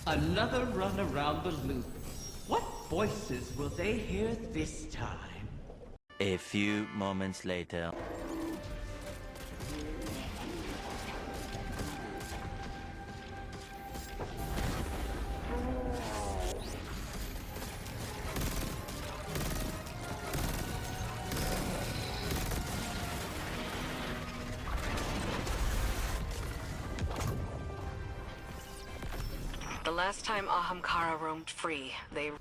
Another run around the loop. What voices will they hear this time? A few moments later. The last time Ahamkara roamed free, they...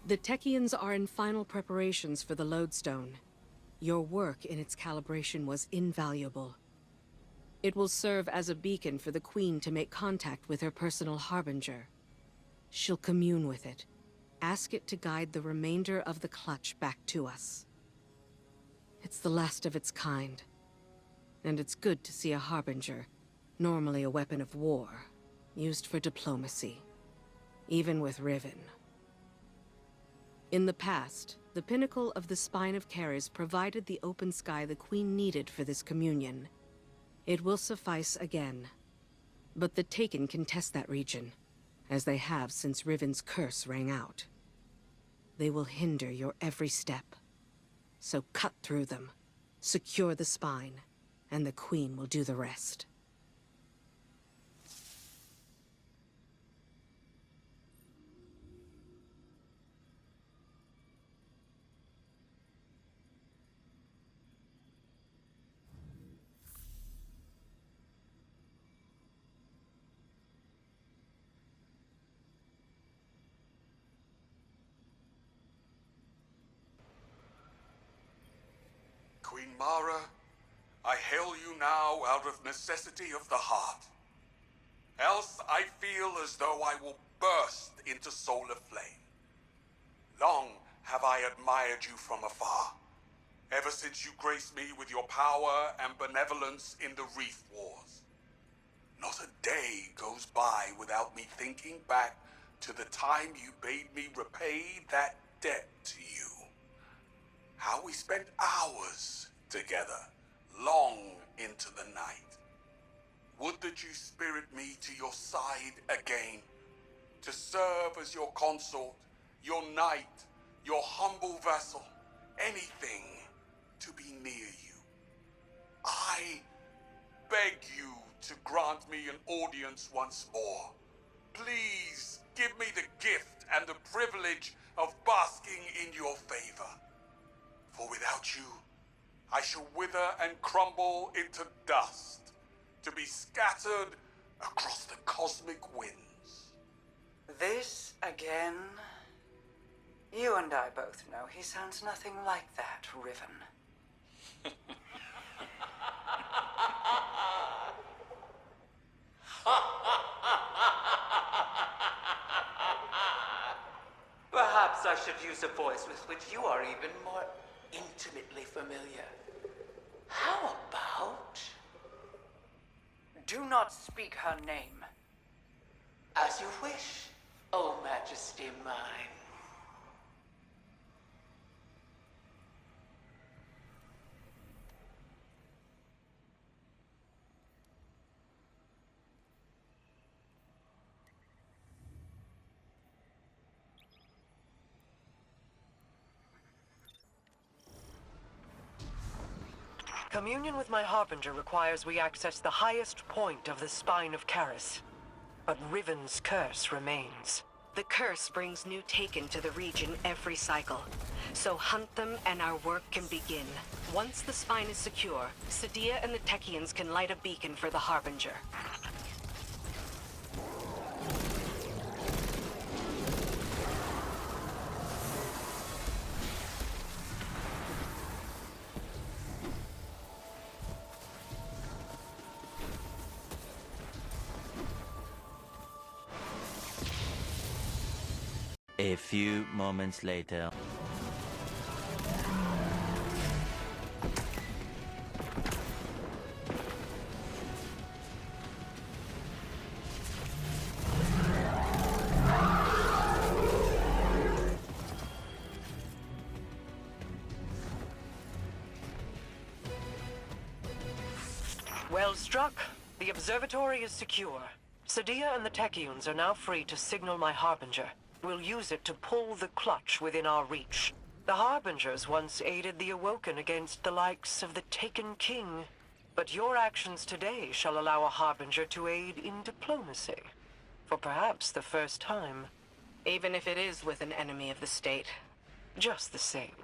The Techians are in final preparations for the Lodestone. Your work in its calibration was invaluable. It will serve as a beacon for the Queen to make contact with her personal Harbinger. She'll commune with it. Ask it to guide the remainder of the clutch back to us. It's the last of its kind. And it's good to see a Harbinger, normally a weapon of war, used for diplomacy. Even with Riven. In the past, the pinnacle of the Spine of Keres provided the open sky the Queen needed for this communion. It will suffice again. But the Taken can test that region, as they have since Riven's curse rang out. They will hinder your every step. So cut through them, secure the spine, and the Queen will do the rest. Queen Mara, I hail you now out of necessity of the heart. Else I feel as though I will burst into solar flame. Long have I admired you from afar, ever since you graced me with your power and benevolence in the Reef Wars. Not a day goes by without me thinking back to the time you bade me repay that debt to you. How we spent hours together, long into the night. Would that you spirit me to your side again, to serve as your consort, your knight, your humble vessel, anything to be near you. I beg you to grant me an audience once more. Please give me the gift and the privilege of basking in your favor. For without you, I shall wither and crumble into dust, to be scattered across the cosmic winds. This again? You and I both know he sounds nothing like that, Riven. Perhaps I should use a voice with which you are even more intimately familiar. How about... Do not speak her name. As you wish, O Majesty mine. Communion with my Harbinger requires we access the highest point of the Spine of Keres. But Riven's curse remains. The curse brings new Taken to the region every cycle. So hunt them and our work can begin. Once the spine is secure, Sadia and the Techians can light a beacon for the Harbinger. A few moments later. Well struck. The observatory is secure. Sadia and the Techeuns are now free to signal my Harbinger. We'll use it to pull the clutch within our reach. The Harbingers once aided the Awoken against the likes of the Taken King. But your actions today shall allow a Harbinger to aid in diplomacy. For perhaps the first time. Even if it is with an enemy of the state. Just the same.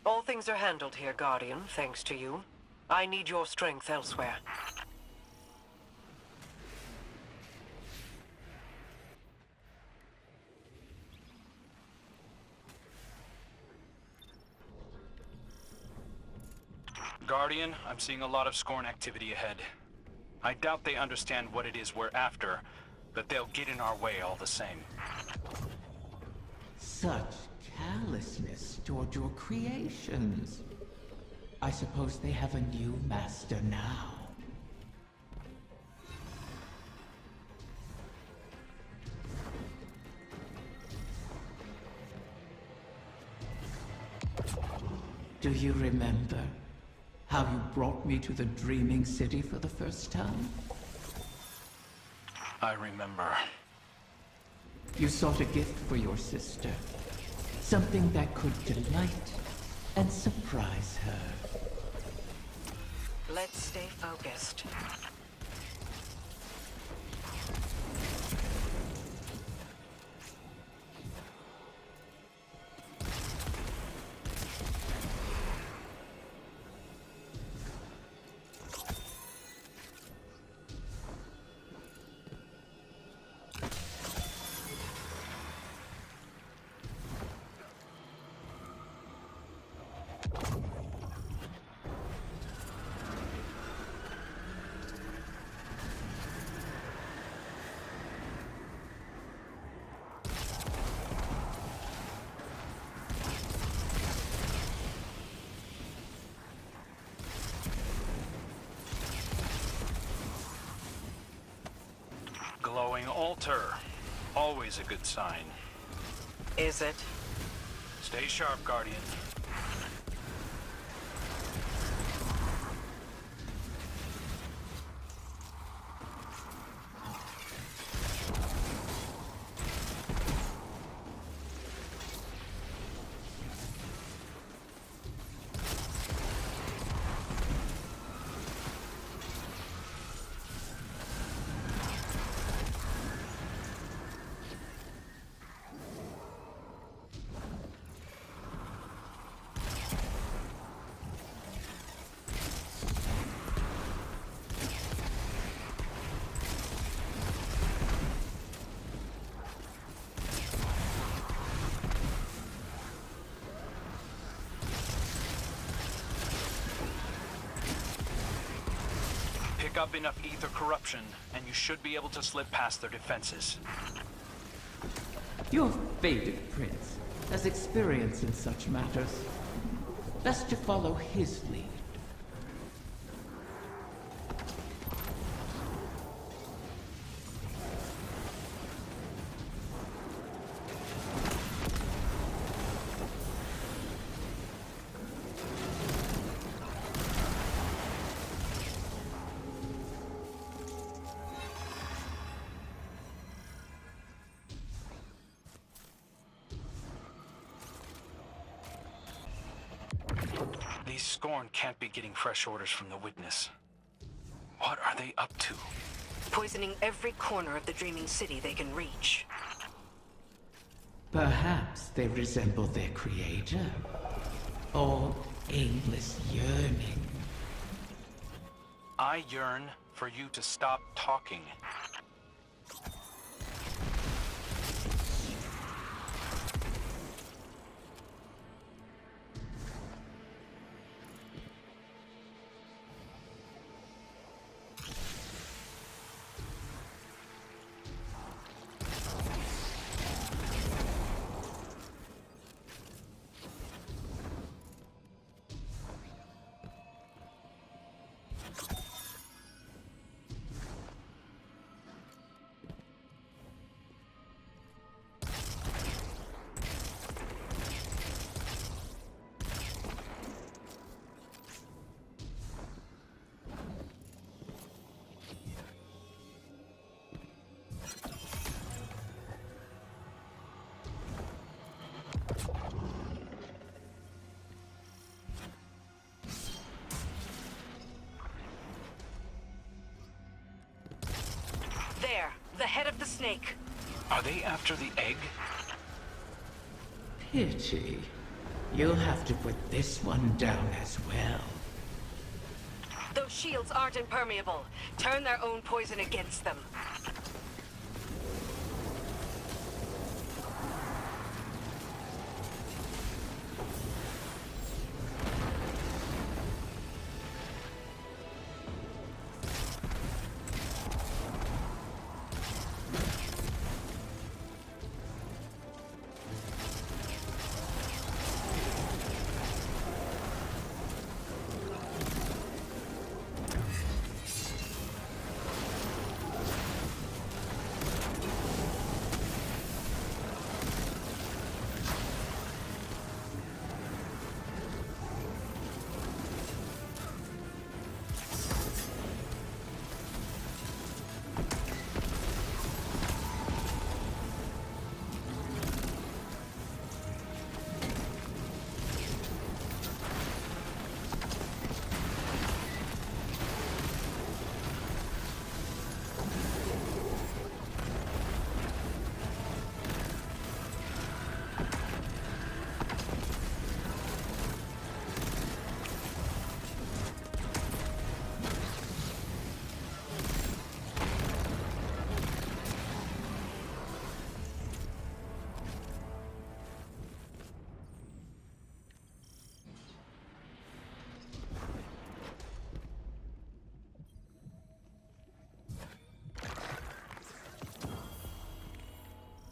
All things are handled here, Guardian, thanks to you. I need your strength elsewhere. Guardian, I'm seeing a lot of Scorn activity ahead. I doubt they understand what it is we're after, but they'll get in our way all the same. Such callousness toward your creations. I suppose they have a new master now. Do you remember how you brought me to the Dreaming City for the first time? I remember. You sought a gift for your sister. Something that could delight and surprise her. Let's stay focused. Glowing altar. Always a good sign. Is it? Stay sharp, Guardian. Pick up enough ether corruption, and you should be able to slip past their defenses. Your faded prince has experience in such matters. Best to follow his lead. These Scorn can't be getting fresh orders from the Witness. What are they up to? Poisoning every corner of the Dreaming City they can reach. Perhaps they resemble their creator. Or aimless yearning. I yearn for you to stop talking. The head of the snake. Are they after the egg? Pity. You'll have to put this one down as well. Those shields aren't impermeable. Turn their own poison against them.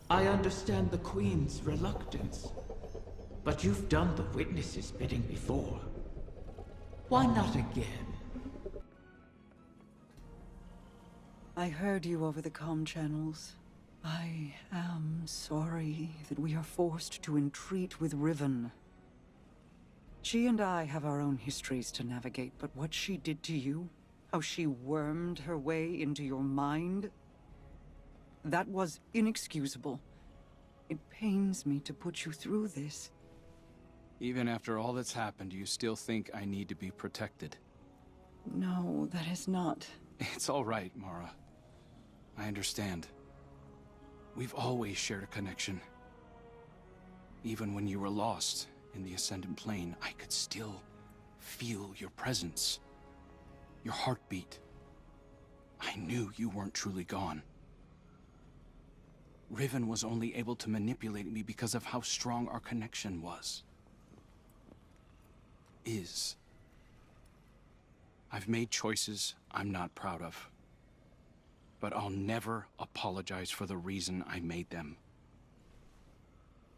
I understand the Queen's reluctance, but you've done the witness's bidding before. Why not again? I heard you over the comm channels. I am sorry that we are forced to entreat with Riven. She and I have our own histories to navigate, but what she did to you, how she wormed her way into your mind, that was inexcusable. It pains me to put you through this. Even after all that's happened, you still think I need to be protected? No, that is not. It's all right, Mara. I understand. We've always shared a connection. Even when you were lost in the Ascendant Plane, I could still feel your presence. Your heartbeat. I knew you weren't truly gone. Riven was only able to manipulate me because of how strong our connection was. Is. I've made choices I'm not proud of. But I'll never apologize for the reason I made them.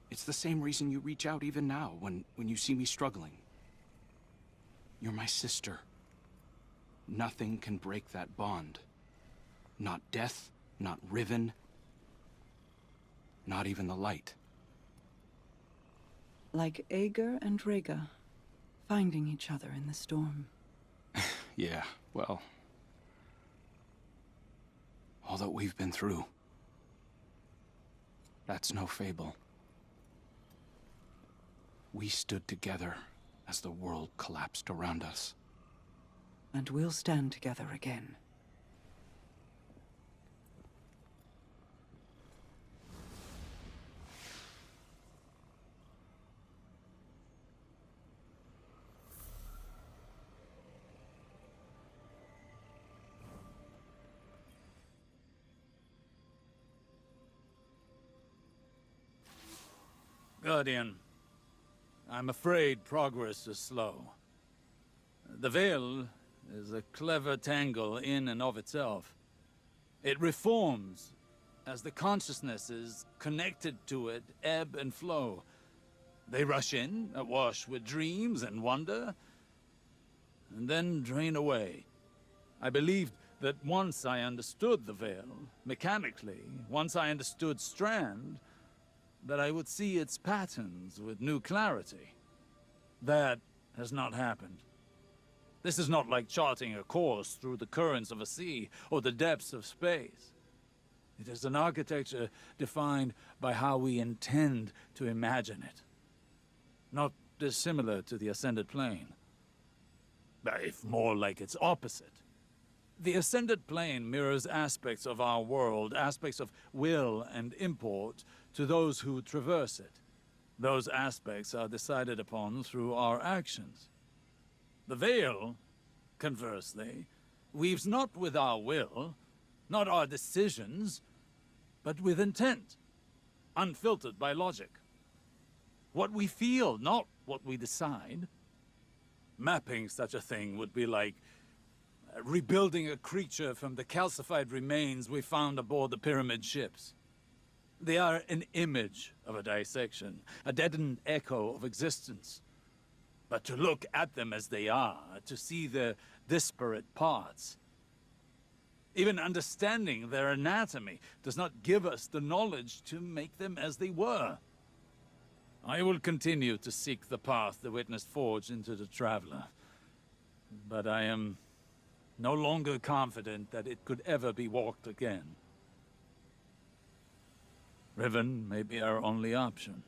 It's the same reason you reach out even now, when you see me struggling. You're my sister. Nothing can break that bond. Not death, not Riven, not even the light. Like Ager and Rhaegar, finding each other in the storm. Yeah, well, all that we've been through, that's no fable. We stood together as the world collapsed around us. And we'll stand together again. Guardian, I'm afraid progress is slow. The Veil is a clever tangle in and of itself. It reforms as the consciousnesses connected to it ebb and flow. They rush in, awash with dreams and wonder, and then drain away. I believed that once I understood the Veil, mechanically, once I understood Strand, that I would see its patterns with new clarity. That has not happened. This is not like charting a course through the currents of a sea or the depths of space. It is an architecture defined by how we intend to imagine it. Not dissimilar to the Ascended Plane, if more like its opposite. The Ascended Plane mirrors aspects of our world, aspects of will and import, to those who traverse it. Those aspects are decided upon through our actions. The Veil, conversely, weaves not with our will, not our decisions, but with intent, unfiltered by logic. What we feel, not what we decide. Mapping such a thing would be like rebuilding a creature from the calcified remains we found aboard the pyramid ships. They are an image of a dissection, a deadened echo of existence. But to look at them as they are, to see their disparate parts, even understanding their anatomy, does not give us the knowledge to make them as they were. I will continue to seek the path the Witness forged into the Traveler, but I am no longer confident that it could ever be walked again. Riven may be our only option.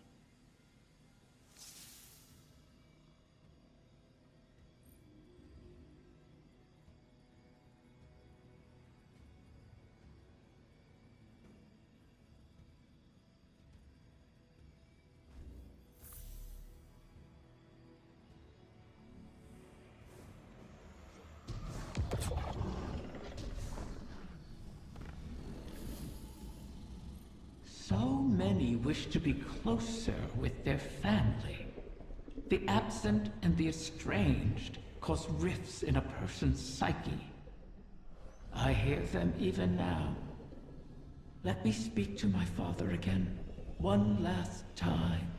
So many wish to be closer with their family. The absent and the estranged cause rifts in a person's psyche. I hear them even now. Let me speak to my father again, one last time.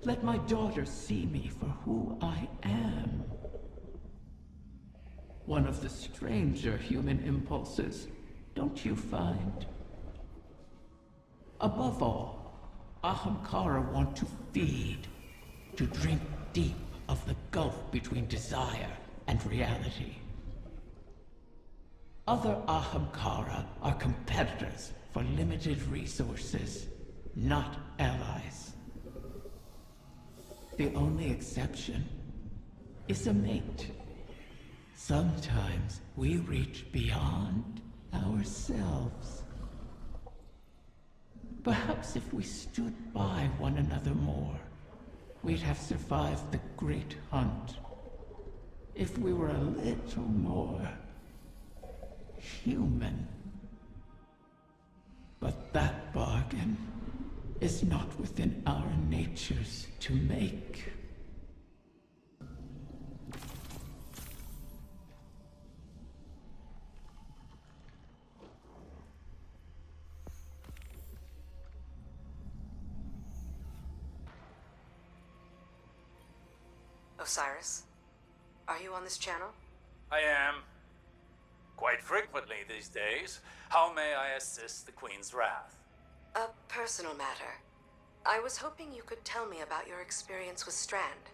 Let my daughter see me for who I am. One of the stranger human impulses, don't you find? Above all, Ahamkara want to feed, to drink deep of the gulf between desire and reality. Other Ahamkara are competitors for limited resources, not allies. The only exception is a mate. Sometimes we reach beyond ourselves. Perhaps if we stood by one another more, we'd have survived the great hunt. If we were a little more human. But that bargain is not within our natures to make. Osiris, are you on this channel? I am. Quite frequently these days. How may I assist the Queen's wrath? A personal matter. I was hoping you could tell me about your experience with Strand,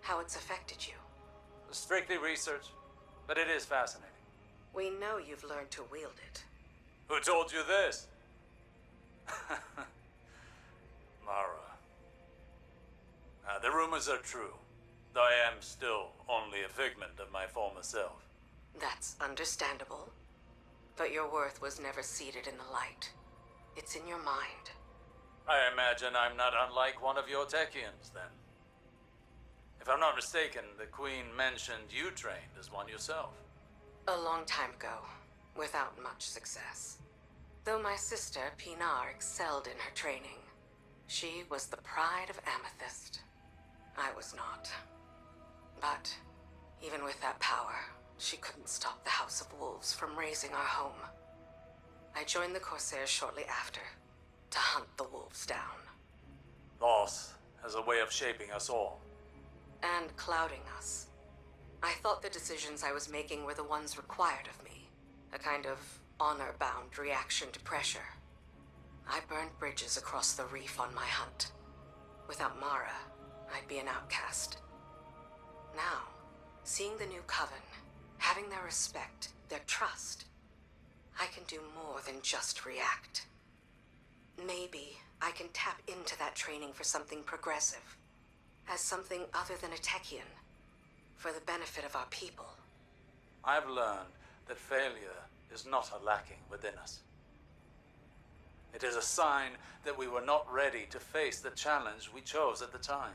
how it's affected you. Strictly research, but it is fascinating. We know you've learned to wield it. Who told you this? Mara. The rumors are true, though I am still only a figment of my former self. That's understandable. But your worth was never seated in the light. It's in your mind. I imagine I'm not unlike one of your Techians, then. If I'm not mistaken, the Queen mentioned you trained as one yourself. A long time ago, without much success. Though my sister, Pinar, excelled in her training. She was the pride of Amethyst. I was not. But, even with that power, she couldn't stop the House of Wolves from razing our home. I joined the Corsairs shortly after, to hunt the wolves down. Loss has a way of shaping us all. And clouding us. I thought the decisions I was making were the ones required of me. A kind of honor-bound reaction to pressure. I burned bridges across the reef on my hunt. Without Mara, I'd be an outcast. Now, seeing the new Coven, having their respect, their trust, I can do more than just react. Maybe I can tap into that training for something progressive. As something other than a Techian. For the benefit of our people. I've learned that failure is not a lacking within us. It is a sign that we were not ready to face the challenge we chose at the time.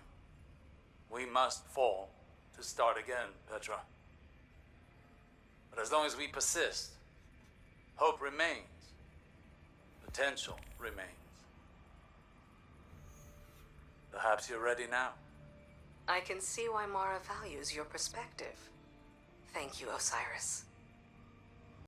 We must fall to start again, Petra. But as long as we persist, hope remains. Potential remains. Perhaps you're ready now. I can see why Mara values your perspective. Thank you, Osiris.